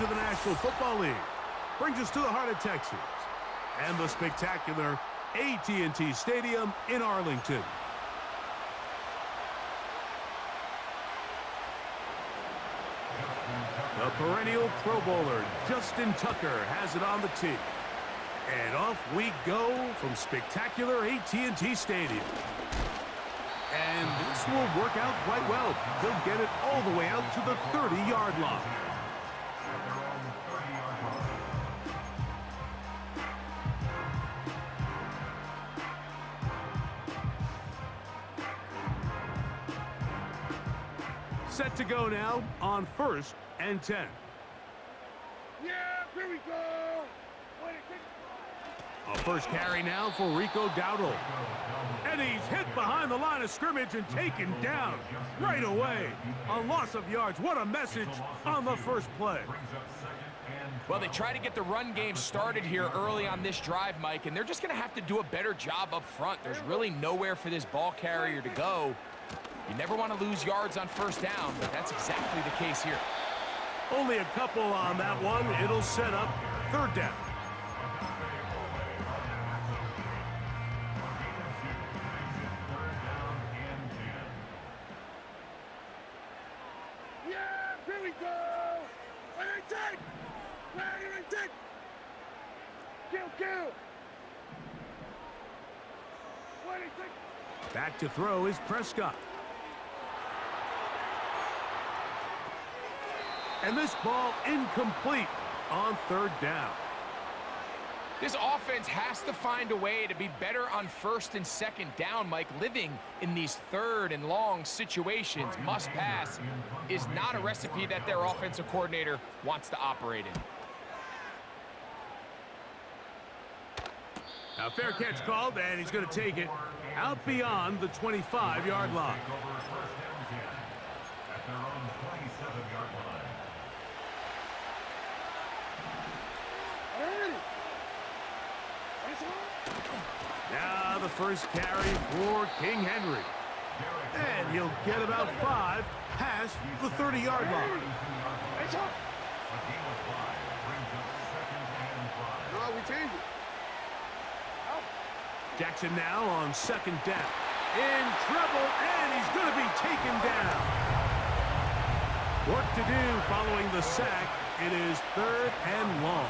of the National Football League. Brings us to the heart of Texas and the spectacular AT&T Stadium in Arlington. The perennial Pro Bowler, Justin Tucker, has it on the tee. And off we go from spectacular AT&T Stadium. And this will work out quite well. He'll get it all the way out to the 30-yard line. Set to go now on 1st and 10. Yeah, here we go. A first carry now for Rico Dowdle. And he's hit behind the line of scrimmage and taken down right away. A loss of yards. What a message on the first play. Well, they try to get the run game started here early on this drive, Mike, and they're just going to have to do a better job up front. There's really nowhere for this ball carrier to go. You never want to lose yards on first down, but that's exactly the case here. Only a couple on that one. It'll set up 3rd down. Yeah, here we go. Wait a sec. Kill. Wait a sec. Back to throw is Prescott. And this ball incomplete on 3rd down. This offense has to find a way to be better on 1st and 2nd down, Mike. Living in these 3rd and long situations, must pass, is not a recipe that their offensive coordinator wants to operate in. Now, fair catch called, and he's going to take it out beyond the 25-yard line. Now the first carry for King Henry. And he'll get about 5 past the 30-yard line. No, we change it. Jackson now on 2nd down. In trouble, and he's going to be taken down. Work to do following the sack. It is 3rd and long.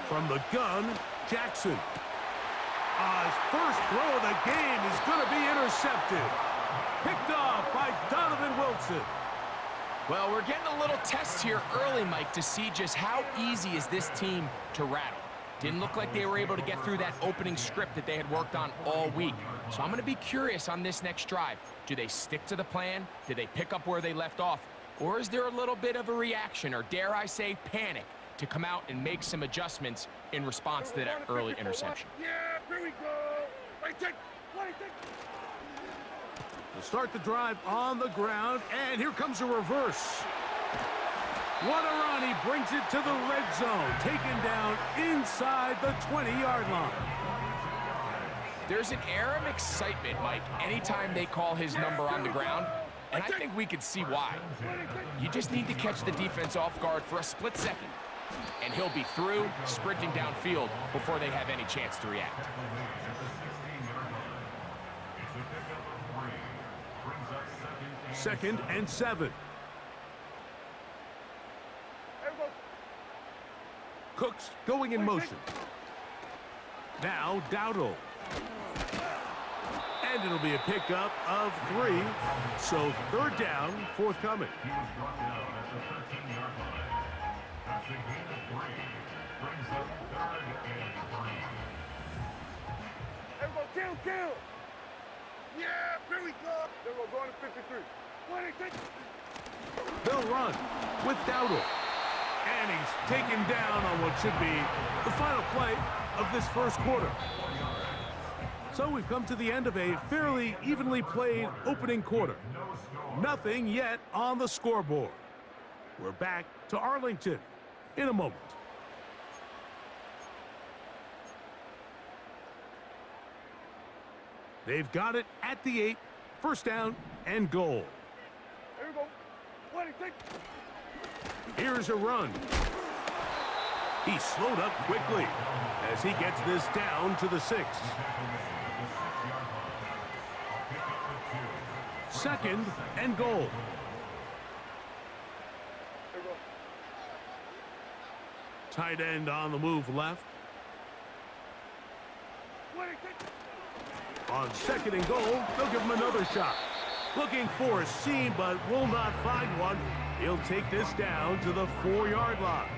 From the gun, Jackson. His first throw of the game is going to be intercepted. Picked off by Donovan Wilson. Well, we're getting a little test here early, Mike, to see just how easy is this team to rattle. Didn't look like they were able to get through that opening script that they had worked on all week. So I'm going to be curious on this next drive. Do they stick to the plan? Do they pick up where they left off? Or is there a little bit of a reaction, or dare I say panic, to come out and make some adjustments in response to that early interception? Yeah, here we go. Wait a sec. We'll start the drive on the ground, and here comes a reverse. Wadarani brings it to the red zone, taken down inside the 20-yard line. There's an air of excitement, Mike, anytime they call his number on the ground, and I think we could see why. You just need to catch the defense off guard for a split second, and he'll be through, sprinting downfield before they have any chance to react. Second and 7. Cooks going in motion. Now Dowdle. And it'll be a pickup of 3. So 3rd down, forthcoming. Kill. Yeah, here we go. Then we're going to 53. They'll run with Dowdle. And he's taken down on what should be the final play of this first quarter. So we've come to the end of a fairly evenly played opening quarter. Nothing yet on the scoreboard. We're back to Arlington in a moment. They've got it at the 8. First down and goal. Here we go. 26. Here's a run. He's slowed up quickly as he gets this down to the 6. Second and goal. Here we go. Tight end on the move left. 26. On second and goal, they'll give him another shot. Looking for a seam, but will not find one. He'll take this down to the 4-yard line.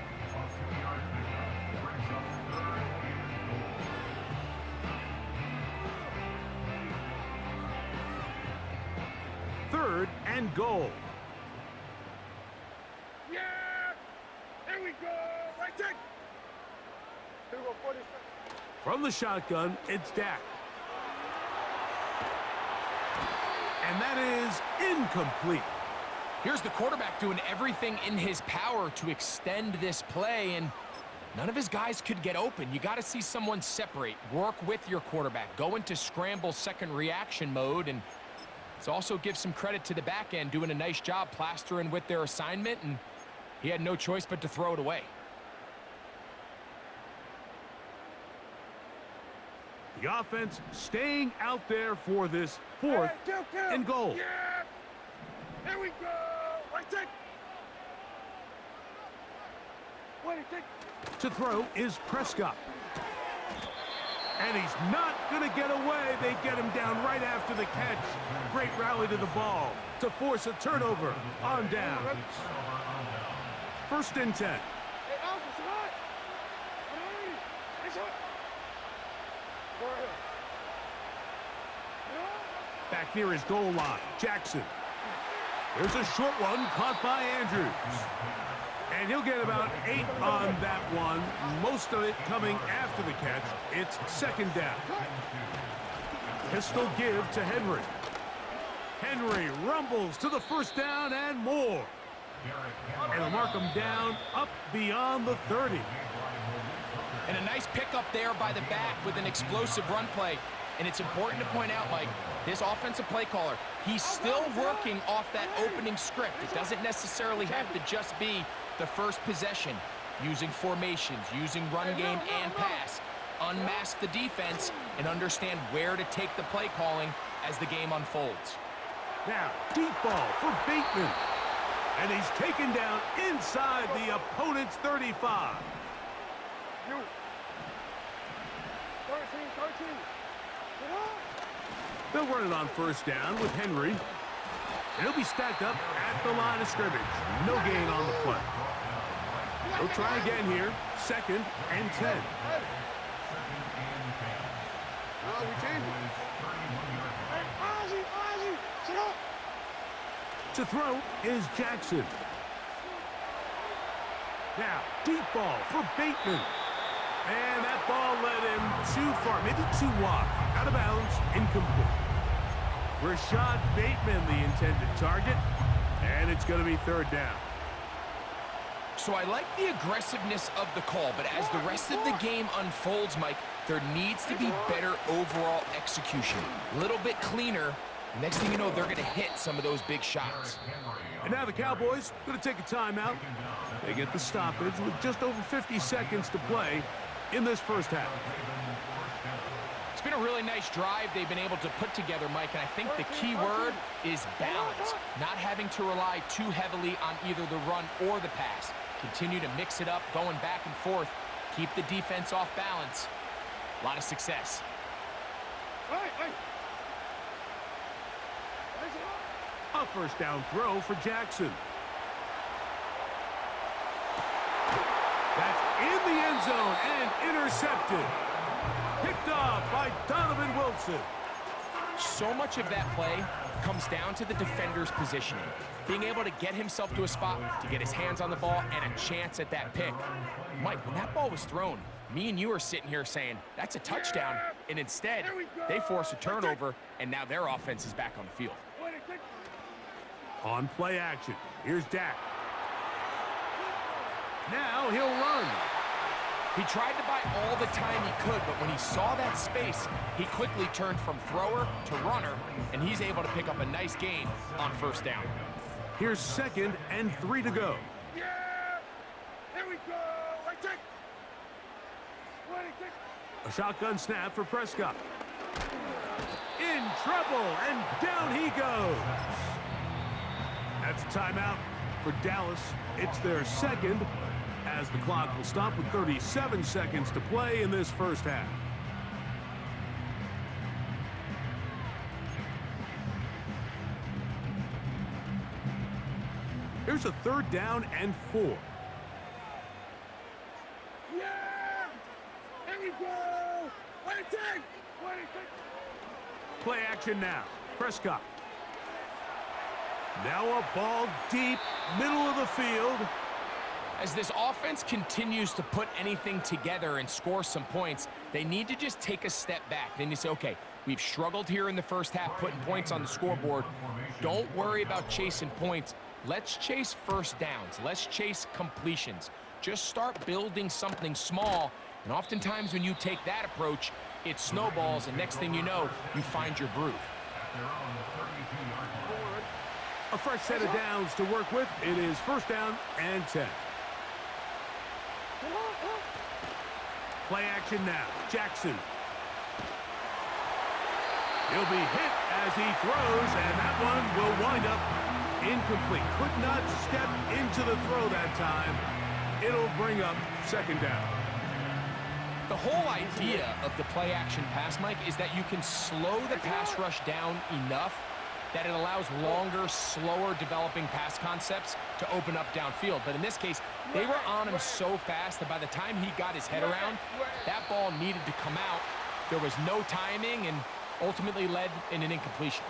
Third and goal. Yeah! Here we go! Right check! Here we go, 46. From the shotgun, it's Dak. And that is incomplete. Here's the quarterback doing everything in his power to extend this play, and none of his guys could get open. You got to see someone separate, work with your quarterback, go into scramble second reaction mode, and let's also give some credit to the back end doing a nice job plastering with their assignment, and he had no choice but to throw it away. The offense staying out there for this 4th Kill. and goal. Yeah! Here we go! Right check! 26. To throw is Prescott. And he's not going to get away. They get him down right after the catch. Great rally to the ball to force a turnover on down. First and 10. Hey, Alpha, it's hot! It's hot! Go ahead. Back near his goal line, Jackson. There's a short one caught by Andrews. And he'll get about 8 on that one, most of it coming after the catch. It's second down. Pistol give to Henry. Henry rumbles to the first down and more. And they'll mark him down up beyond the 30. And a nice pickup there by the back with an explosive run play. And it's important to point out, Mike, this offensive play caller, he's still working off that opening script. It doesn't necessarily have to just be the first possession. Using formations, using run game and pass. Unmask the defense and understand where to take the play calling as the game unfolds. Now, deep ball for Bateman. And he's taken down inside the opponent's 35. You. 13. Get up! They'll run it on first down with Henry. And he'll be stacked up at the line of scrimmage. No gain on the play. They'll try again here. Second and 10. No, we changed it. Hey, Ozzy, sit up! To throw is Jackson. Now, deep ball for Bateman. And that ball led him too far, maybe too wide. Out of bounds, incomplete. Rashad Bateman, the intended target. And it's going to be third down. So I like the aggressiveness of the call, but as the rest of the game unfolds, Mike, there needs to be better overall execution. A little bit cleaner. The next thing you know, they're going to hit some of those big shots. And now the Cowboys going to take a timeout. They get the stoppage with just over 50 seconds to play in this first half. It's been a really nice drive they've been able to put together, Mike, and I think the key word is balance. Not having to rely too heavily on either the run or the pass. Continue to mix it up, going back and forth. Keep the defense off balance. A lot of success. Hey! A first down throw for Jackson. That's in the end zone and intercepted. Picked off by Donovan Wilson. So much of that play comes down to the defender's positioning. Being able to get himself to a spot, to get his hands on the ball, and a chance at that pick. Mike, when that ball was thrown, me and you are sitting here saying, that's a touchdown. And instead, they force a turnover, and now their offense is back on the field. On play action, here's Dak. Now he'll run. He tried to buy all the time he could, but when he saw that space, he quickly turned from thrower to runner, and he's able to pick up a nice gain on first down. Here's 2nd and 3 to go. Yeah! Here we go! Right, take! 26! A shotgun snap for Prescott. In trouble, and down he goes. That's a timeout for Dallas. It's their 2nd, as the clock will stop with 37 seconds to play in this first half. Here's a 3rd down and 4. Yeah! Here we go! 26! 26! Play action now. Prescott. Now a ball deep, middle of the field. As this offense continues to put anything together and score some points, they need to just take a step back. Then you say, okay, we've struggled here in the first half putting points on the scoreboard. Don't worry about chasing points. Let's chase first downs. Let's chase completions. Just start building something small, and oftentimes when you take that approach, it snowballs, and next thing you know, you find your groove. A fresh set of downs to work with. It is 1st down and 10. Play action now. Jackson. He'll be hit as he throws, and that one will wind up incomplete. Could not step into the throw that time. It'll bring up 2nd down. The whole idea of the play-action pass, Mike, is that you can slow the pass rush down enough that it allows longer, slower developing pass concepts to open up downfield. But in this case, they were on him so fast that by the time he got his head around, that ball needed to come out. There was no timing and ultimately led in an incompletion.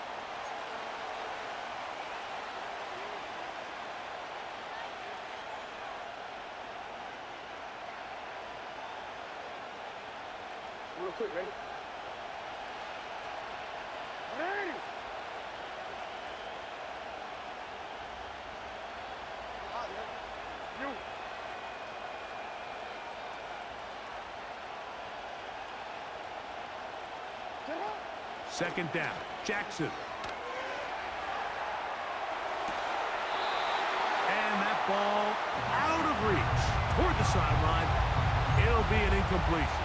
Real quick, ready? Ready! You. 2nd down. Jackson. And that ball out of reach toward the sideline. It'll be an incompletion.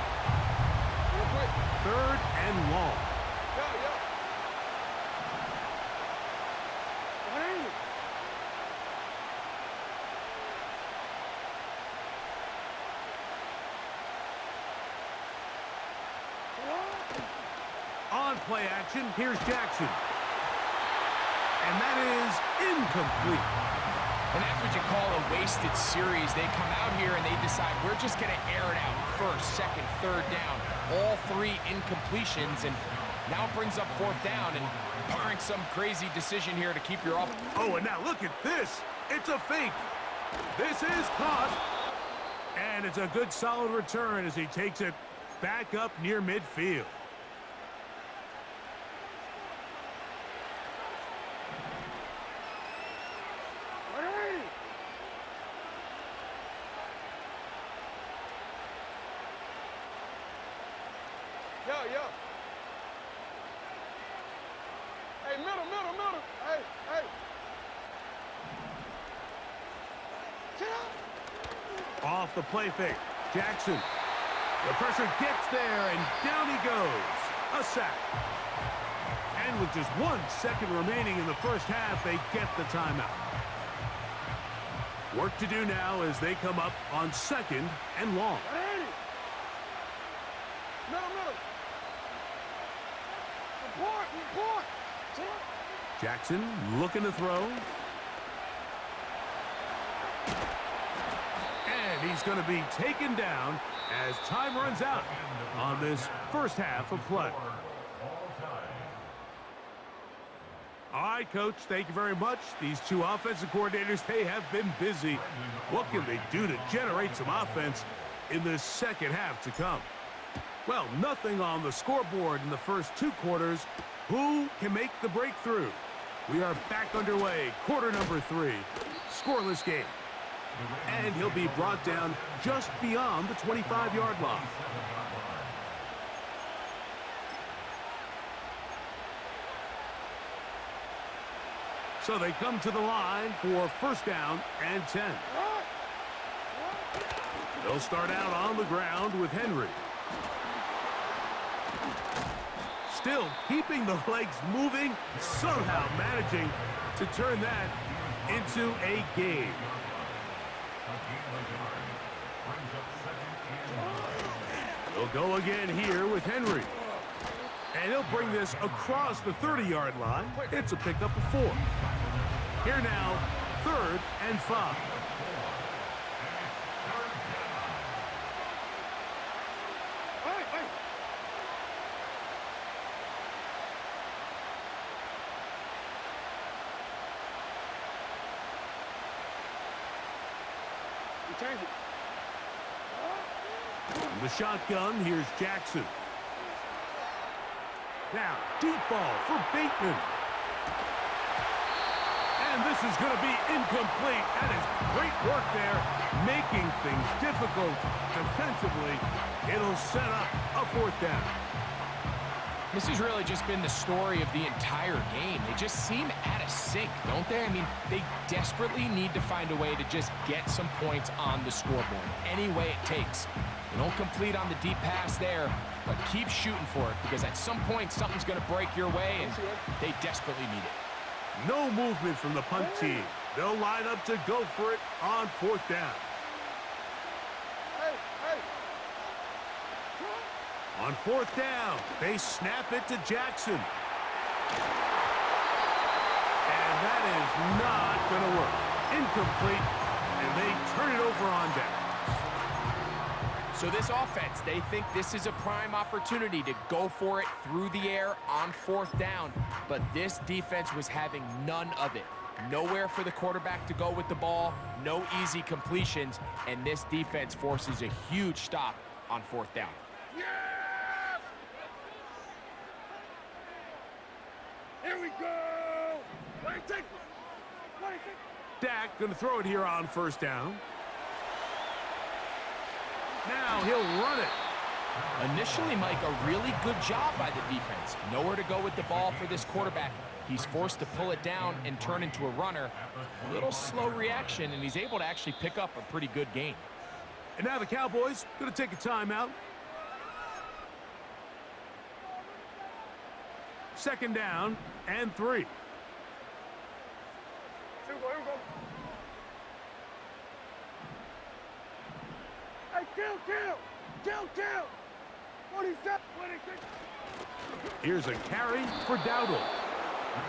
3rd and long. On play action, here's Jackson. And that is incomplete. And that's what you call a wasted series. They come out here and they decide we're just going to air it out. 1st, 2nd, 3rd down. All 3 incompletions, and now it brings up 4th down, and barring some crazy decision here to keep your off. Oh, and now look at this. It's a fake. This is caught. And it's a good solid return as he takes it back up near midfield. Yeah. Hey, middle. Hey. Off the play fake. Jackson. The pressure gets there, and down he goes. A sack. And with just 1 second remaining in the first half, they get the timeout. Work to do now as they come up on 2nd and long. Middle. Report. Jackson looking to throw. And he's going to be taken down as time runs out on this first half of play. All right, Coach, thank you very much. These 2 offensive coordinators, they have been busy. What can they do to generate some offense in this second half to come? Well, nothing on the scoreboard in the first 2 quarters. Who can make the breakthrough? We are back underway. Quarter number 3. Scoreless game. And he'll be brought down just beyond the 25-yard line. So they come to the line for first down and 10. They'll start out on the ground with Henry. Still keeping the legs moving, somehow managing to turn that into a game. They'll go again here with Henry. And he'll bring this across the 30-yard line. It's a pickup of 4. Here now, 3rd and 5. In the shotgun, here's Jackson. Now, deep ball for Bateman. And this is going to be incomplete. That is great work there, making things difficult defensively. It'll set up a 4th down. This has really just been the story of the entire game. They just seem out of sync, don't they? I mean, they desperately need to find a way to just get some points on the scoreboard, any way it takes. They don't complete on the deep pass there, but keep shooting for it, because at some point something's going to break your way, and they desperately need it. No movement from the punt team. They'll line up to go for it on 4th down. On 4th down, they snap it to Jackson. And that is not going to work. Incomplete, and they turn it over on downs. So this offense, they think this is a prime opportunity to go for it through the air on 4th down, but this defense was having none of it. Nowhere for the quarterback to go with the ball, no easy completions, and this defense forces a huge stop on 4th down. Yeah! Here we go! Dak going to throw it here on 1st down. Now he'll run it. Initially, Mike, a really good job by the defense. Nowhere to go with the ball for this quarterback. He's forced to pull it down and turn into a runner. A little slow reaction, and he's able to actually pick up a pretty good gain. And now the Cowboys going to take a timeout. 2nd down and 3. Here we go. Hey, kill! 27, 26. Here's a carry for Dowdle.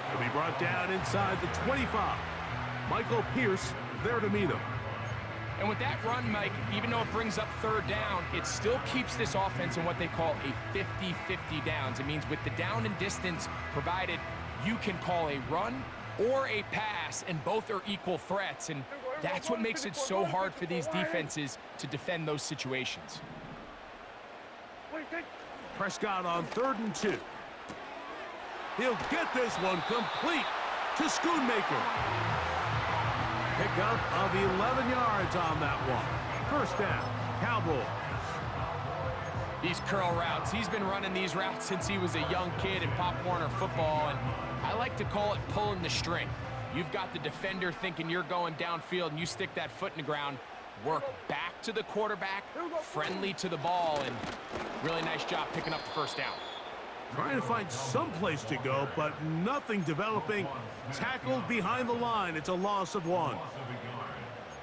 He'll be brought down inside the 25. Michael Pierce there to meet him. And with that run, Mike, even though it brings up 3rd down, it still keeps this offense in what they call a 50-50 downs. It means with the down and distance provided, you can call a run or a pass, and both are equal threats. And that's what makes it so hard for these defenses to defend those situations. Prescott on 3rd and 2. He'll get this one complete to Schoonmaker. Pickup of 11 yards on that one. 1st down, Cowboys. These curl routes, he's been running these routes since he was a young kid in Pop Warner football, and I like to call it pulling the string. You've got the defender thinking you're going downfield, and you stick that foot in the ground, work back to the quarterback, friendly to the ball, and really nice job picking up the 1st down. Trying to find some place to go, but nothing developing. Tackled behind the line. It's a loss of 1.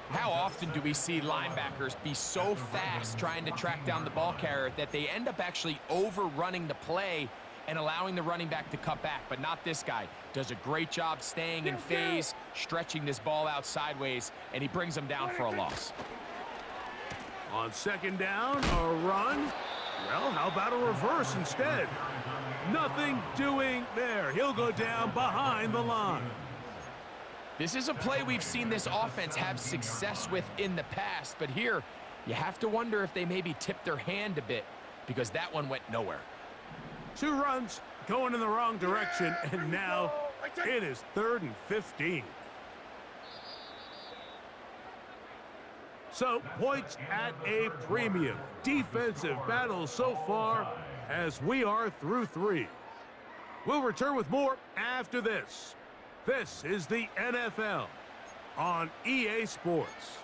How often do we see linebackers be so fast trying to track down the ball carrier that they end up actually overrunning the play and allowing the running back to cut back? But not this guy. Does a great job staying in phase, stretching this ball out sideways, and he brings them down for a loss. On 2nd down, a run. Well, how about a reverse instead? Nothing doing there. He'll go down behind the line. This is a play we've seen this offense have success with in the past, but here you have to wonder if they maybe tipped their hand a bit, because that one went nowhere. 2 runs going in the wrong direction, and now it is 3rd and 15. So, points at a premium. Defensive battle so far as we are through 3. We'll return with more after this. This is the NFL on EA Sports.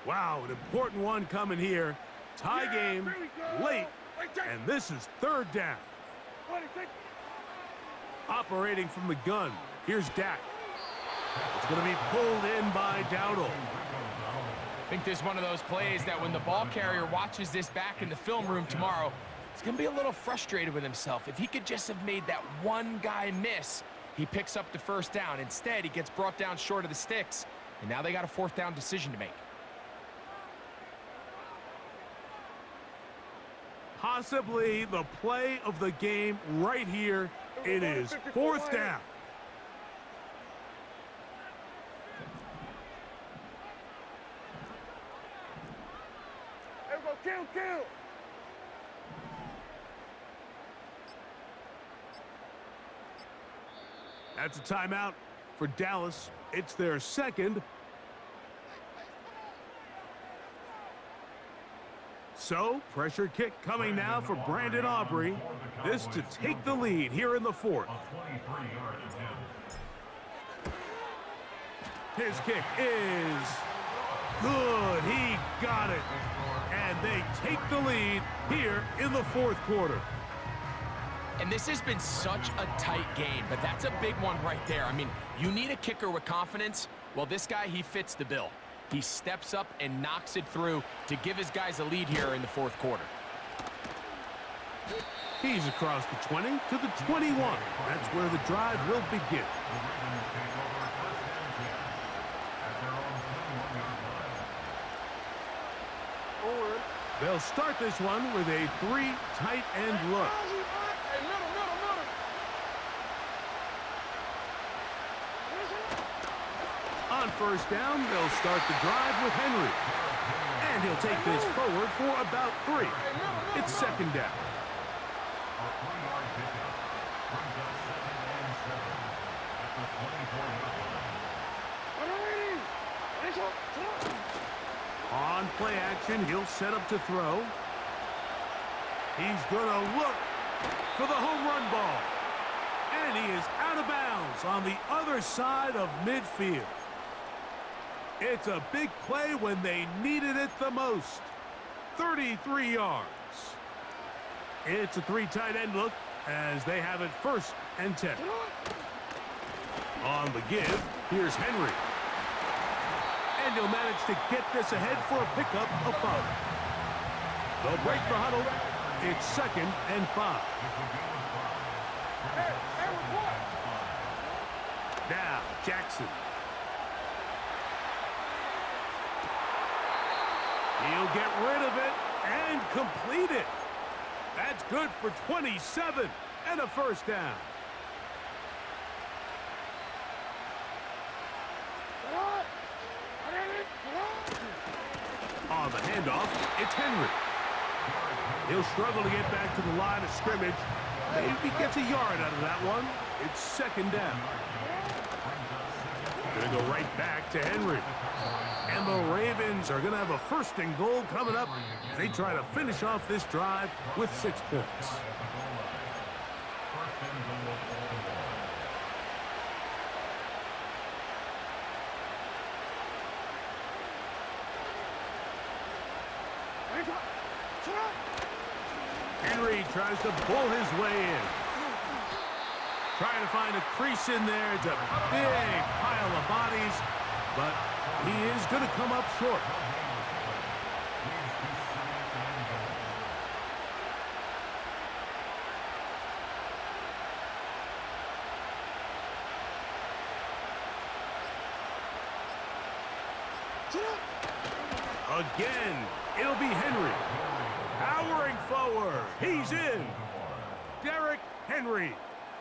Wow, an important one coming here. Tie game, late, and this is 3rd down. Operating from the gun, here's Dak. It's going to be pulled in by Dowdle. I think this is one of those plays that when the ball carrier watches this back in the film room tomorrow, he's going to be a little frustrated with himself. If he could just have made that one guy miss, he picks up the 1st down. Instead, he gets brought down short of the sticks, and now they got a 4th down decision to make. Possibly the play of the game right here. It is 4th down. There we go, kill. That's a timeout for Dallas. It's their 2nd. So, pressure kick coming now for Brandon Aubrey. This to take the lead here in the 4th. His kick is good. He got it. And they take the lead here in the 4th quarter. And this has been such a tight game, but that's a big one right there. I mean, you need a kicker with confidence. Well, this guy, he fits the bill. He steps up and knocks it through to give his guys a lead here in the 4th quarter. He's across the 20 to the 21. That's where the drive will begin. They'll start this one with a 3 tight end look. On 1st down, they'll start the drive with Henry. And he'll take this forward for about 3. It's 2nd down. On play action, he'll set up to throw. He's going to look for the home run ball. And he is out of bounds on the other side of midfield. It's a big play when they needed it the most. 33 yards. It's a 3 tight end look as they have it 1st and 10. On the give, here's Henry. And he'll manage to get this ahead for a pickup of 5. They'll break the huddle. It's 2nd and 5. Now, Jackson. He'll get rid of it and complete it. That's good for 27 and a 1st down. On the handoff, it's Henry. He'll struggle to get back to the line of scrimmage. Maybe gets a yard out of that one. It's 2nd down. Gonna go right back to Henry. And the Ravens are gonna have a 1st and goal coming up as they try to finish off this drive with 6 points. Henry tries to pull his way in. Trying to find a crease in there. It's a big pile of bodies, but he is going to come up short. Again, it'll be Henry. Powering forward. He's in. Derrick Henry.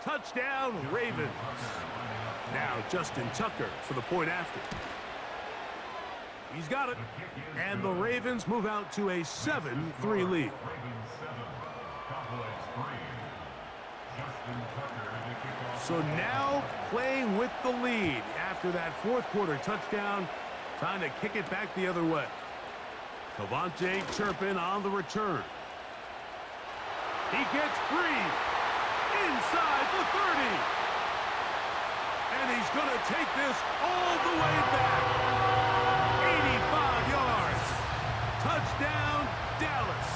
Touchdown, Ravens. Now Justin Tucker for the point after. He's got it. And the Ravens move out to a 7-3 lead. So now playing with the lead after that fourth quarter touchdown. Time to kick it back the other way. Cavante Turpin on the return. He gets free inside the 30. And he's going to take this all the way back. 85 yards. Touchdown, Dallas.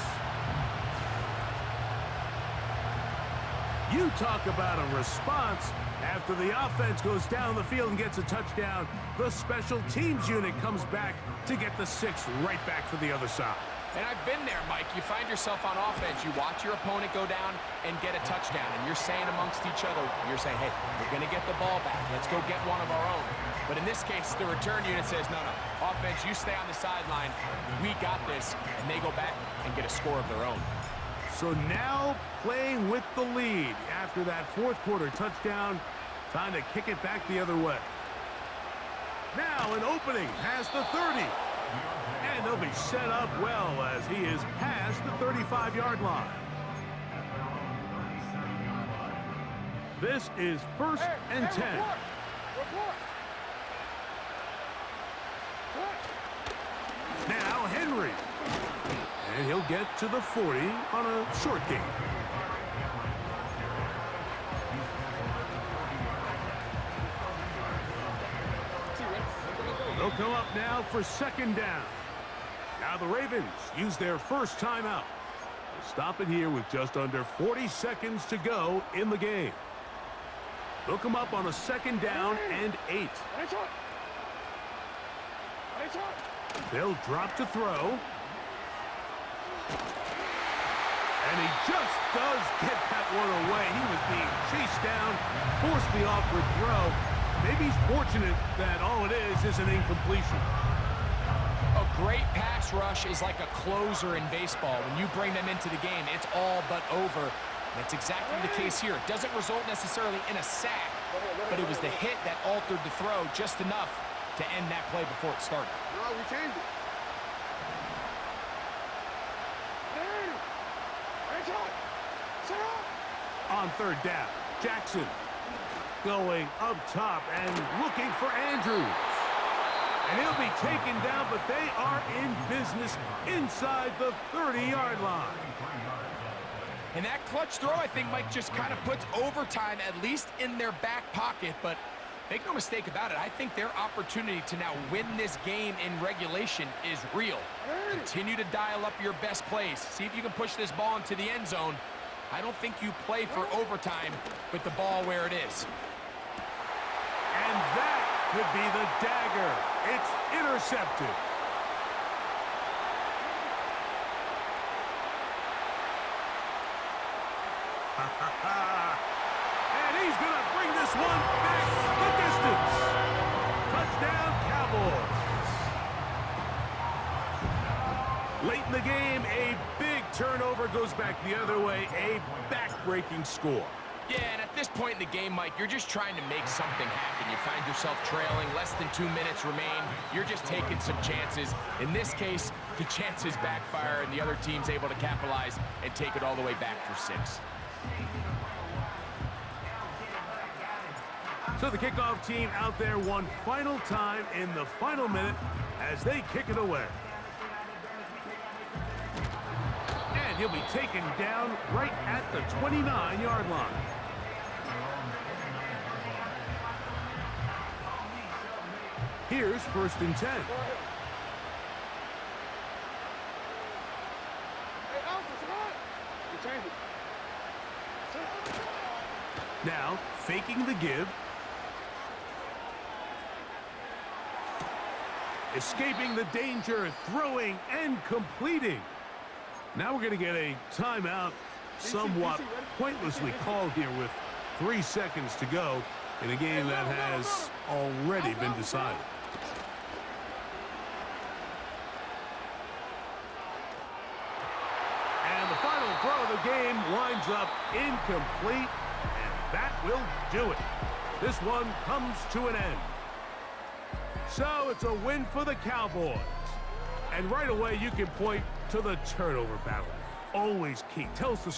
You talk about a response. After the offense goes down the field and gets a touchdown, the special teams unit comes back to get the 6 right back for the other side. And I've been there, Mike. You find yourself on offense. You watch your opponent go down and get a touchdown. And you're saying amongst each other, you're saying, hey, we're going to get the ball back. Let's go get one of our own. But in this case, the return unit says, no, offense, you stay on the sideline. We got this. And they go back and get a score of their own. So now playing with the lead after that fourth quarter touchdown. Time to kick it back the other way. Now an opening past the 30. And they'll be set up well as he is past the 35-yard line. This is 1st and 10. Now Henry. And he'll get to the 40 on a short gain. They'll come up now for 2nd down. Now the Ravens use their first timeout. They'll stop it here with just under 40 seconds to go in the game. They'll come up on a 2nd down and 8. They'll drop to throw. And he just does get that one away. He was being chased down, forced the awkward throw. Maybe he's fortunate that all it is an incompletion. A great pass rush is like a closer in baseball. When you bring them into the game, it's all but over. That's exactly the case here. It doesn't result necessarily in a sack, but it was the hit that altered the throw just enough to end that play before it started. No, we changed it. On 3rd down, Jackson going up top and looking for Andrews. And he'll be taken down, but they are in business inside the 30-yard line. And that clutch throw, I think, Mike, just kind of puts overtime at least in their back pocket. But make no mistake about it, I think their opportunity to now win this game in regulation is real. Continue to dial up your best plays. See if you can push this ball into the end zone. I don't think you play for overtime with the ball where it is. And that could be the dagger. It's intercepted. And he's going to bring this one back the distance. Touchdown, Cowboys. Late in the game, a big turnover goes back the other way, a back-breaking score. Yeah, and at this point in the game, Mike, you're just trying to make something happen. You find yourself trailing, less than 2 minutes remain. You're just taking some chances. In this case, the chances backfire, and the other team's able to capitalize and take it all the way back for 6. So the kickoff team out there one final time in the final minute as they kick it away. And he'll be taken down right at the 29-yard line. Here's 1st and 10. Now, faking the give. Escaping the danger, throwing and completing. Now we're going to get a timeout, somewhat pointlessly called here with 3 seconds to go in a game that has already been decided. And the final throw of the game winds up incomplete, and that will do it. This one comes to an end. So it's a win for the Cowboys. And right away you can point to the turnover battle. Always key. Tells the